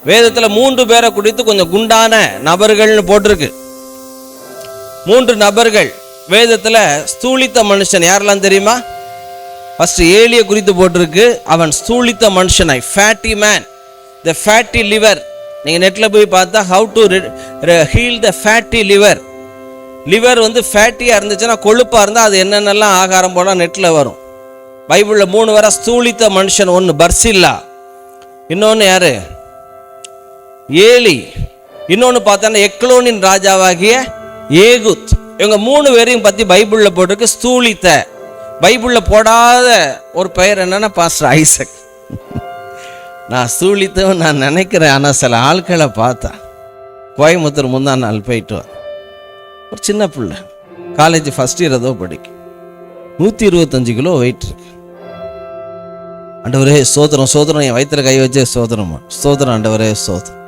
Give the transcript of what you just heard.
வேதத்துல 3 பேரை குறித்து கொஞ்சம் குண்டான நபர்கள்னு போட்டிருக்கு. 3 நபர்கள் வேதத்துல ஸ்தூலித்த மனுஷன் யாரெல்லாம் தெரியுமா? ஃபர்ஸ்ட் ஏலிய குறித்து போட்டிருக்கு. அவன் ஸ்தூலித்த மனுஷனாய், ஃபேட்டி மேன், த ஃபேட்டி லிவர். நீங்க நெட்ல போய் பார்த்தா how to heal the fatty liver. Liver வந்து ஃபேட்டியா இருந்துச்சுன்னா, கொழுப்பா இருந்தா அது என்னென்னலாம் ஆகாரம் போனா நெட்ல வரும். பைபிள்ல 3 பேரா ஸ்தூலித்த மனுஷன். ஒன்று பர்சில்லா, இன்னொன்று யாரு? ஏலி, இன்னொன்று பார்த்தா எக்லோனின் ராஜாவாகிய ஏகுத். இவங்க 3 பேரையும் பத்தி பைபிள்ல போட்டிருக்கு. ஸ்தூலித்த. பைபிள்ல போடாத ஒரு பெயர் என்னன்னா பாஸ்டர் ஐசக். நான் ஸ்தூலித்தவன் நான் நினைக்கிறேன். ஆனால் சில ஆட்களை பார்த்தா, கோயம்புத்தூர் முந்தா நாள் போயிட்டு ஒரு சின்ன பிள்ளை, காலேஜ் ஃபர்ஸ்ட் இயர் ஏதோ படிக்கும், 125 கிலோ வெயிட் இருக்கு. ஆண்டவரே சோதரம் சோதரம், என் வயிற்றுல கை வச்சே சோதரமா, சோதரம் ஆண்டவரே சோதரம்.